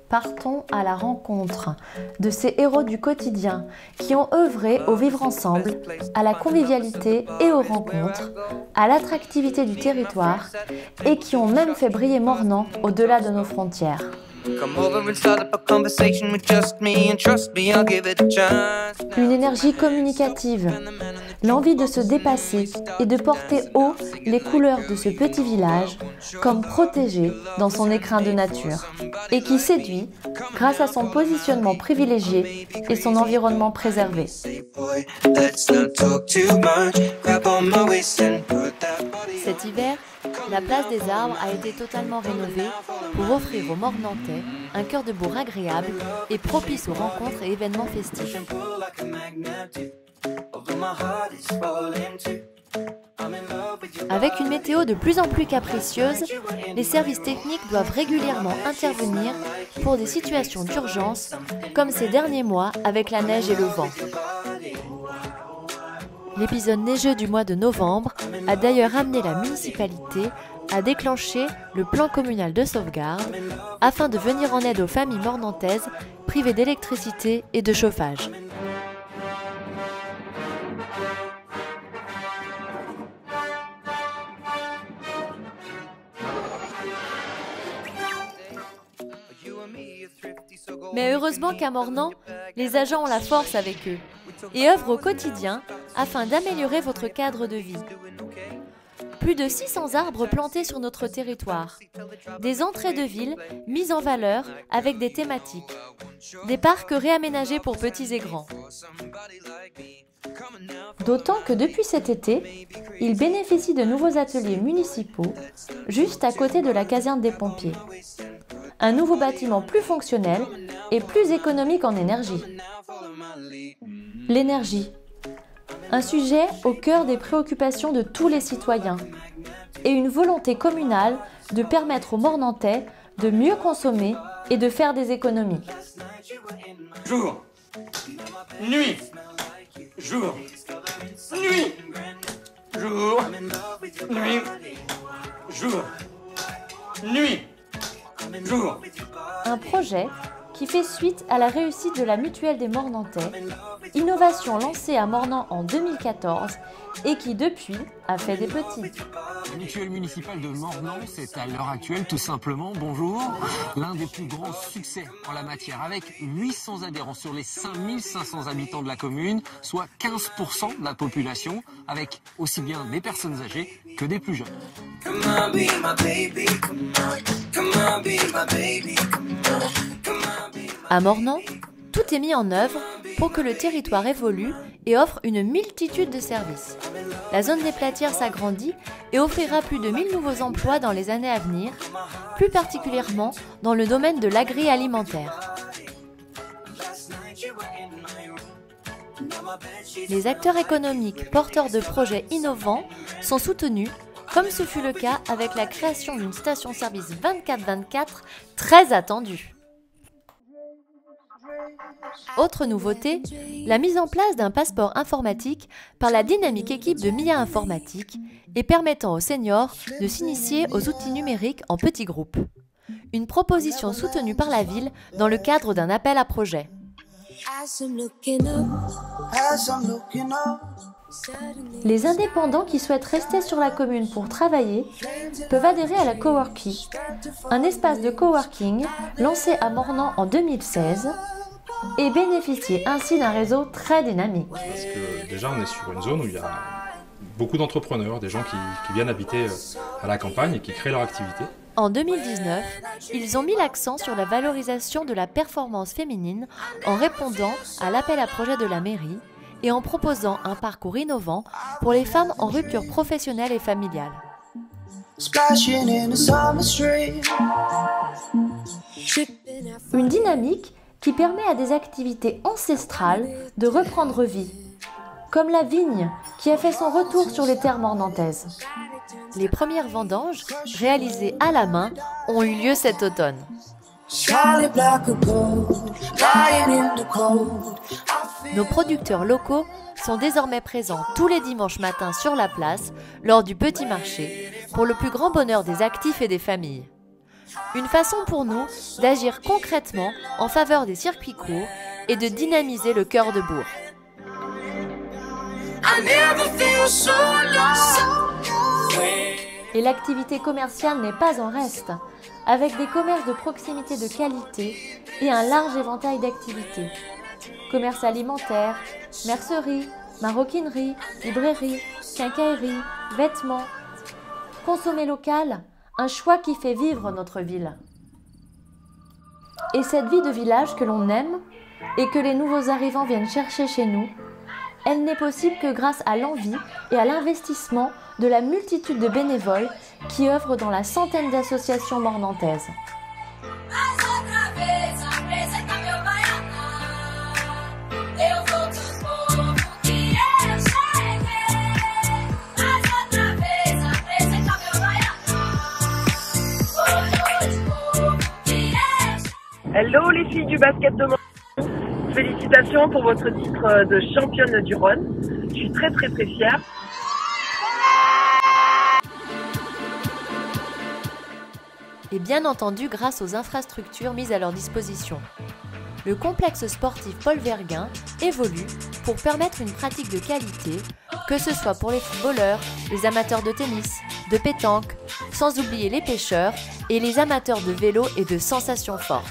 Partons à la rencontre de ces héros du quotidien qui ont œuvré au vivre ensemble, à la convivialité et aux rencontres, à l'attractivité du territoire et qui ont même fait briller Mornan au-delà de nos frontières. Une énergie communicative, l'envie de se dépasser et de porter haut les couleurs de ce petit village comme protégé dans son écrin de nature et qui séduit grâce à son positionnement privilégié et son environnement préservé. Cet hiver, la place des arbres a été totalement rénovée pour offrir aux Mornantais un cœur de bourg agréable et propice aux rencontres et événements festifs. Avec une météo de plus en plus capricieuse, les services techniques doivent régulièrement intervenir pour des situations d'urgence, comme ces derniers mois avec la neige et le vent. L'épisode neigeux du mois de novembre a d'ailleurs amené la municipalité à déclencher le plan communal de sauvegarde afin de venir en aide aux familles mornantaises privées d'électricité et de chauffage. Mais heureusement qu'à Mornan, les agents ont la force avec eux et œuvrent au quotidien afin d'améliorer votre cadre de vie. Plus de 600 arbres plantés sur notre territoire, des entrées de ville mises en valeur avec des thématiques, des parcs réaménagés pour petits et grands. D'autant que depuis cet été, ils bénéficient de nouveaux ateliers municipaux juste à côté de la caserne des pompiers. Un nouveau bâtiment plus fonctionnel et plus économique en énergie. L'énergie, un sujet au cœur des préoccupations de tous les citoyens et une volonté communale de permettre aux Mornantais de mieux consommer et de faire des économies. Jour, nuit, jour, nuit, jour, nuit, jour, nuit, jour. Un projet qui fait suite à la réussite de la Mutuelle des Mornantais, innovation lancée à Mornan en 2014 et qui depuis a fait des petits. La Mutuelle municipale de Mornan, c'est à l'heure actuelle tout simplement, bonjour, l'un des plus grands succès en la matière avec 800 adhérents sur les 5500 habitants de la commune, soit 15% de la population, avec aussi bien des personnes âgées que des plus jeunes. À Mornan, tout est mis en œuvre pour que le territoire évolue et offre une multitude de services. La zone des Platières s'agrandit et offrira plus de 1000 nouveaux emplois dans les années à venir, plus particulièrement dans le domaine de l'agroalimentaire. Les acteurs économiques porteurs de projets innovants sont soutenus, comme ce fut le cas avec la création d'une station-service 24/24 très attendue. Autre nouveauté, la mise en place d'un passeport informatique par la dynamique équipe de Mia Informatique et permettant aux seniors de s'initier aux outils numériques en petits groupes. Une proposition soutenue par la ville dans le cadre d'un appel à projet. Les indépendants qui souhaitent rester sur la commune pour travailler peuvent adhérer à la Coworky, un espace de coworking lancé à Mornan en 2016 et bénéficier ainsi d'un réseau très dynamique. Parce que déjà on est sur une zone où il y a beaucoup d'entrepreneurs, des gens qui viennent habiter à la campagne et qui créent leur activité. En 2019, ils ont mis l'accent sur la valorisation de la performance féminine en répondant à l'appel à projet de la mairie et en proposant un parcours innovant pour les femmes en rupture professionnelle et familiale. Une dynamique qui permet à des activités ancestrales de reprendre vie, comme la vigne qui a fait son retour sur les terres mornantaises. Les premières vendanges, réalisées à la main, ont eu lieu cet automne. Nos producteurs locaux sont désormais présents tous les dimanches matins sur la place lors du petit marché pour le plus grand bonheur des actifs et des familles. Une façon pour nous d'agir concrètement en faveur des circuits courts et de dynamiser le cœur de Bourg. Et l'activité commerciale n'est pas en reste, avec des commerces de proximité de qualité et un large éventail d'activités. Commerce alimentaire, mercerie, maroquinerie, librairie, quincaillerie, vêtements. Consommer local, un choix qui fait vivre notre ville. Et cette vie de village que l'on aime et que les nouveaux arrivants viennent chercher chez nous, elle n'est possible que grâce à l'envie et à l'investissement de la multitude de bénévoles qui œuvrent dans la centaine d'associations mornantaises. Hello les filles du basket de Mornon. Félicitations pour votre titre de championne du Rhône. Je suis très fière. Et bien entendu grâce aux infrastructures mises à leur disposition. Le complexe sportif Paul Verguin évolue pour permettre une pratique de qualité, que ce soit pour les footballeurs, les amateurs de tennis, de pétanque, sans oublier les pêcheurs et les amateurs de vélo et de sensations fortes.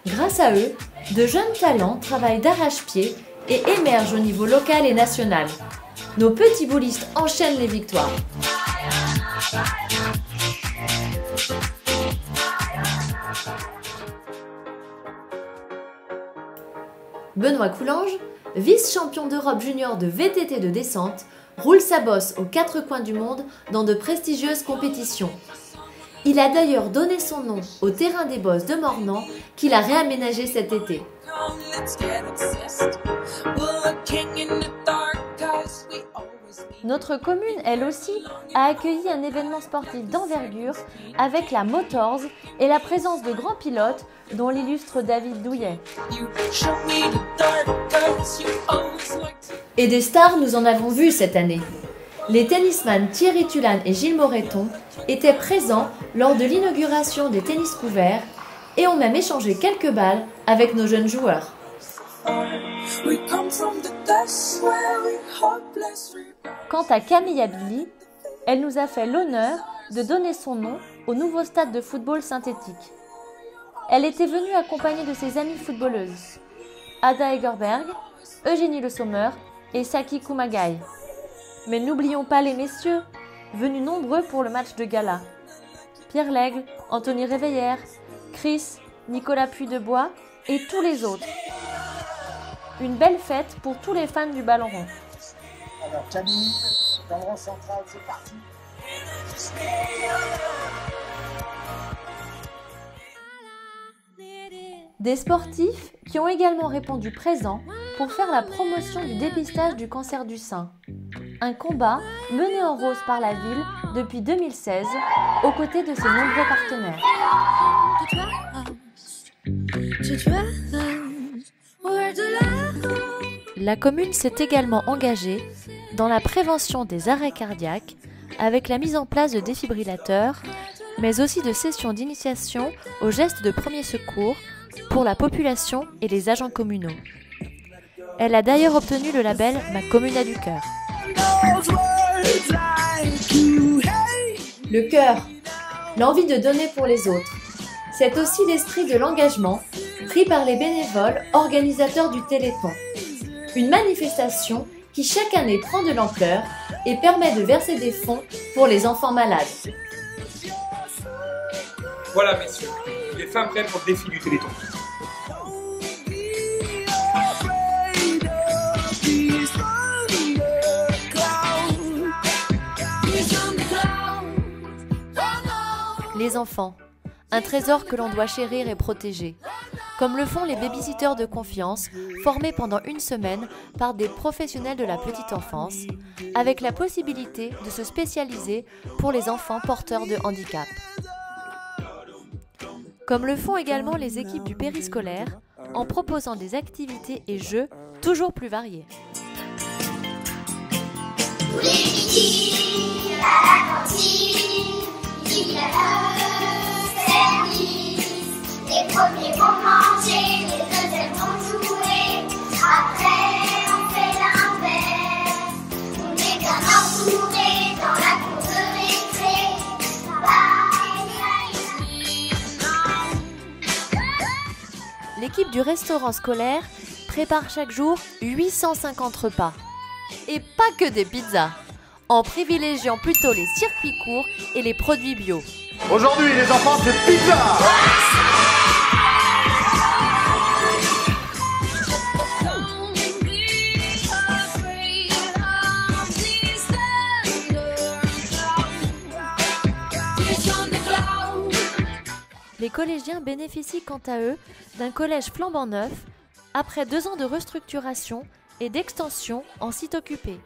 Grâce à eux, de jeunes talents travaillent d'arrache-pied et émergent au niveau local et national. Nos petits boulistes enchaînent les victoires. Benoît Coulange, vice-champion d'Europe junior de VTT de descente, roule sa bosse aux quatre coins du monde dans de prestigieuses compétitions. Il a d'ailleurs donné son nom au terrain des Bosses de Mornan qu'il a réaménagé cet été. Notre commune, elle aussi, a accueilli un événement sportif d'envergure avec la Motors et la présence de grands pilotes dont l'illustre David Douillet. Et des stars, nous en avons vu cette année. Les tennisman Thierry Tulane et Gilles Moreton étaient présents lors de l'inauguration des tennis couverts et ont même échangé quelques balles avec nos jeunes joueurs. Quant à Camille Abili, elle nous a fait l'honneur de donner son nom au nouveau stade de football synthétique. Elle était venue accompagnée de ses amies footballeuses, Ada Egerberg, Eugénie Le Sommer et Saki Kumagai. Mais n'oublions pas les messieurs, venus nombreux pour le match de gala. Pierre Lègle, Anthony Réveillère, Chris, Nicolas Puydebois et tous les autres. Une belle fête pour tous les fans du ballon rond. Alors Camille, dans le rang central, c'est parti. Des sportifs qui ont également répondu présent pour faire la promotion du dépistage du cancer du sein. Un combat mené en rose par la ville depuis 2016 aux côtés de ses nombreux partenaires. La commune s'est également engagée dans la prévention des arrêts cardiaques avec la mise en place de défibrillateurs, mais aussi de sessions d'initiation aux gestes de premier secours pour la population et les agents communaux. Elle a d'ailleurs obtenu le label « Ma commune a du cœur ». Le cœur, l'envie de donner pour les autres. C'est aussi l'esprit de l'engagement pris par les bénévoles organisateurs du Téléthon. Une manifestation qui chaque année prend de l'ampleur et permet de verser des fonds pour les enfants malades. Voilà messieurs, les femmes prêtes pour le défi du Téléthon. Les enfants, un trésor que l'on doit chérir et protéger, comme le font les babysitters de confiance, formés pendant une semaine par des professionnels de la petite enfance, avec la possibilité de se spécialiser pour les enfants porteurs de handicap. Comme le font également les équipes du périscolaire, en proposant des activités et jeux toujours plus variés. Tous les midis, à la cantine, il y a le service. Les premiers vont manger, les deuxièmes vont jouer. Après, on fait l'inverse. On est bien entourés dans la cour de récré. L'équipe du restaurant scolaire prépare chaque jour 850 repas. Et pas que des pizzas, en privilégiant plutôt les circuits courts et les produits bio. Aujourd'hui, les enfants, c'est pizza! Les collégiens bénéficient quant à eux d'un collège flambant neuf, après 2 ans de restructuration et d'extension en site occupé.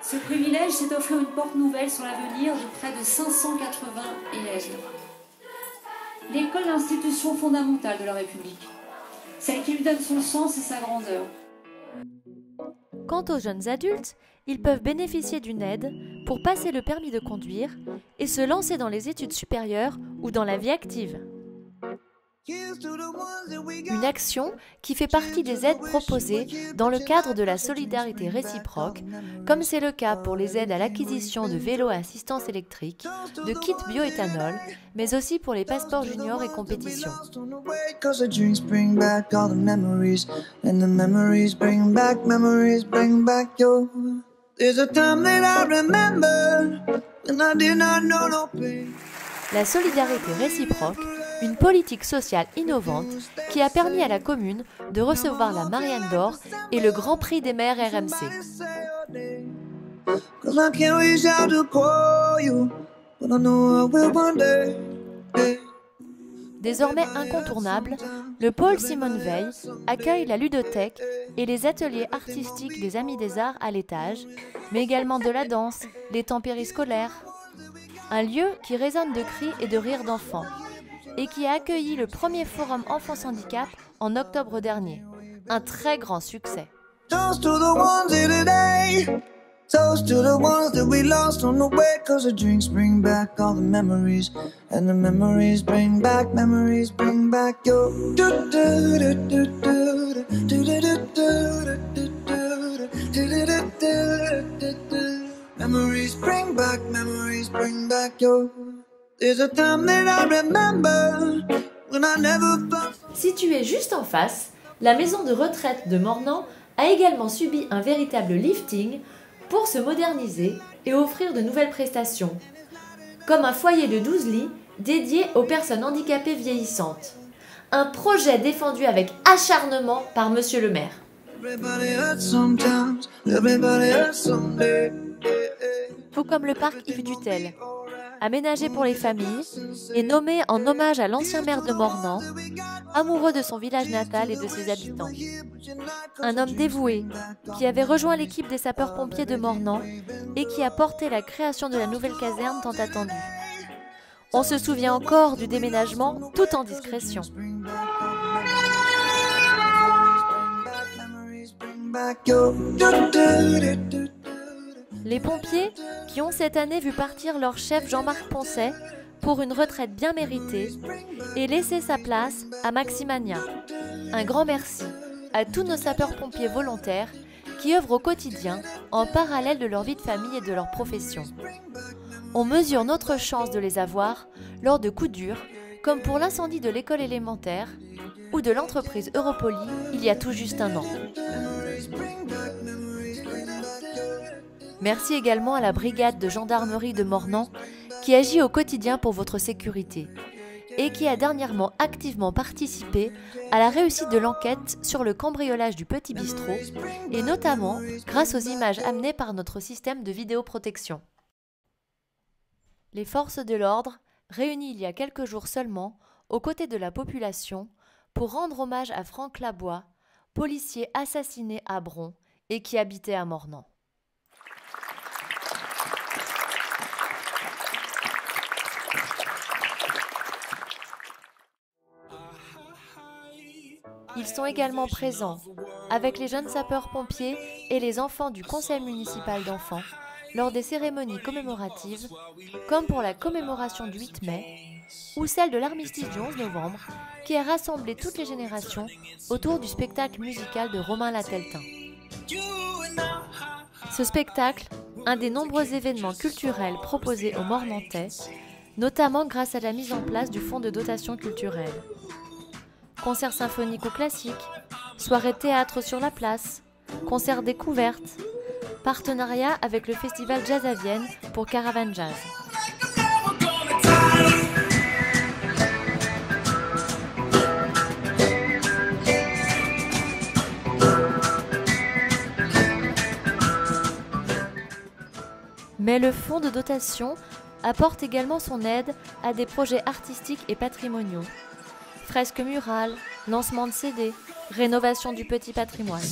Ce privilège, c'est d'offrir une porte nouvelle sur l'avenir de près de 580 élèves. L'école est l'institution fondamentale de la République, celle qui lui donne son sens et sa grandeur. Quant aux jeunes adultes, ils peuvent bénéficier d'une aide pour passer le permis de conduire et se lancer dans les études supérieures ou dans la vie active. Une action qui fait partie des aides proposées dans le cadre de la solidarité réciproque, comme c'est le cas pour les aides à l'acquisition de vélos à assistance électrique, de kits bioéthanol, mais aussi pour les passeports juniors et compétitions. La solidarité réciproque, une politique sociale innovante qui a permis à la commune de recevoir la Marianne d'Or et le Grand Prix des maires RMC. Désormais incontournable, le pôle Simone Veil accueille la ludothèque et les ateliers artistiques des Amis des Arts à l'étage, mais également de la danse, des temps périscolaires. Un lieu qui résonne de cris et de rires d'enfants, et qui a accueilli le premier forum Enfance Handicap en octobre dernier. Un très grand succès. Toast to the ones here today. Toast to the ones that we lost on the way. Cause the drinks bring back all the memories. And the memories bring back your memories bring back your. There's a time that I remember when I never felt. Située juste en face, la maison de retraite de Mornan a également subi un véritable lifting pour se moderniser et offrir de nouvelles prestations, comme un foyer de 12 lits dédié aux personnes handicapées vieillissantes. Un projet défendu avec acharnement par Monsieur le maire. Tout comme le parc Yves Dutel, aménagé pour les familles et nommé en hommage à l'ancien maire de Mornan, amoureux de son village natal et de ses habitants. Un homme dévoué qui avait rejoint l'équipe des sapeurs-pompiers de Mornan et qui a porté la création de la nouvelle caserne tant attendue. On se souvient encore du déménagement tout en discrétion. Les pompiers qui ont cette année vu partir leur chef Jean-Marc Poncet pour une retraite bien méritée et laisser sa place à Maximania. Un grand merci à tous nos sapeurs-pompiers volontaires qui œuvrent au quotidien en parallèle de leur vie de famille et de leur profession. On mesure notre chance de les avoir lors de coups durs, comme pour l'incendie de l'école élémentaire ou de l'entreprise Europoly il y a tout juste un an. Merci également à la brigade de gendarmerie de Mornan qui agit au quotidien pour votre sécurité et qui a dernièrement activement participé à la réussite de l'enquête sur le cambriolage du Petit Bistrot et notamment grâce aux images amenées par notre système de vidéoprotection. Les forces de l'ordre, réunies il y a quelques jours seulement, aux côtés de la population, pour rendre hommage à Franck Labois, policier assassiné à Bron et qui habitait à Mornan. Ils sont également présents avec les jeunes sapeurs-pompiers et les enfants du conseil municipal d'enfants lors des cérémonies commémoratives, comme pour la commémoration du 8 mai ou celle de l'armistice du 11 novembre, qui a rassemblé toutes les générations autour du spectacle musical de Romain Lateltin. Ce spectacle, un des nombreux événements culturels proposés aux Mornantais, notamment grâce à la mise en place du fonds de dotation culturelle. Concerts symphoniques ou classiques, soirées théâtre sur la place, concerts découvertes, partenariat avec le festival Jazz à Vienne pour Caravane Jazz. Mais le fonds de dotation apporte également son aide à des projets artistiques et patrimoniaux. Fresques murales, lancement de CD, rénovation du petit patrimoine.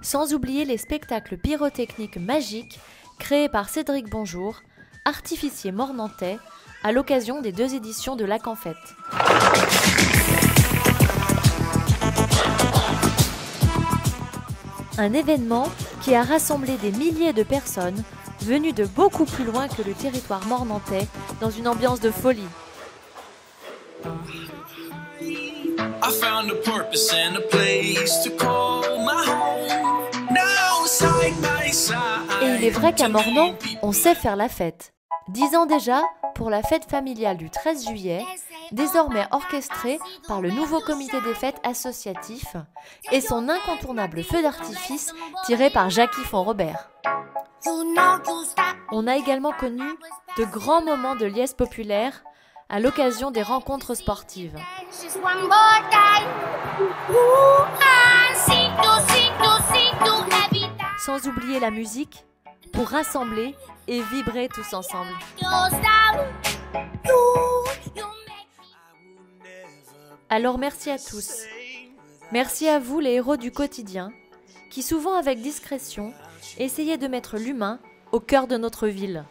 Sans oublier les spectacles pyrotechniques magiques créés par Cédric Bonjour, artificier mornantais, à l'occasion des 2 éditions de Lac en Fête. Un événement qui a rassemblé des milliers de personnes venues de beaucoup plus loin que le territoire mornantais dans une ambiance de folie. Et il est vrai qu'à Mornan, on sait faire la fête. 10 ans déjà pour la fête familiale du 13 juillet, désormais orchestrée par le nouveau comité des fêtes associatif et son incontournable feu d'artifice tiré par Jackie Font-Robert. On a également connu de grands moments de liesse populaire à l'occasion des rencontres sportives. Sans oublier la musique pour rassembler et vibrer tous ensemble. Alors merci à tous. Merci à vous les héros du quotidien qui souvent avec discrétion essayaient de mettre l'humain au cœur de notre ville.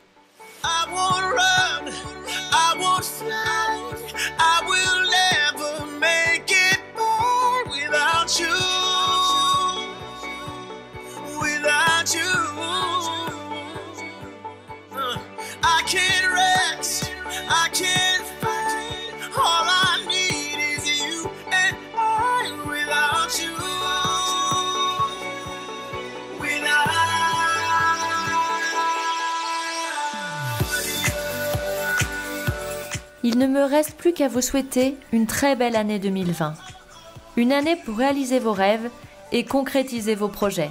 Il ne me reste plus qu'à vous souhaiter une très belle année 2020. Une année pour réaliser vos rêves et concrétiser vos projets.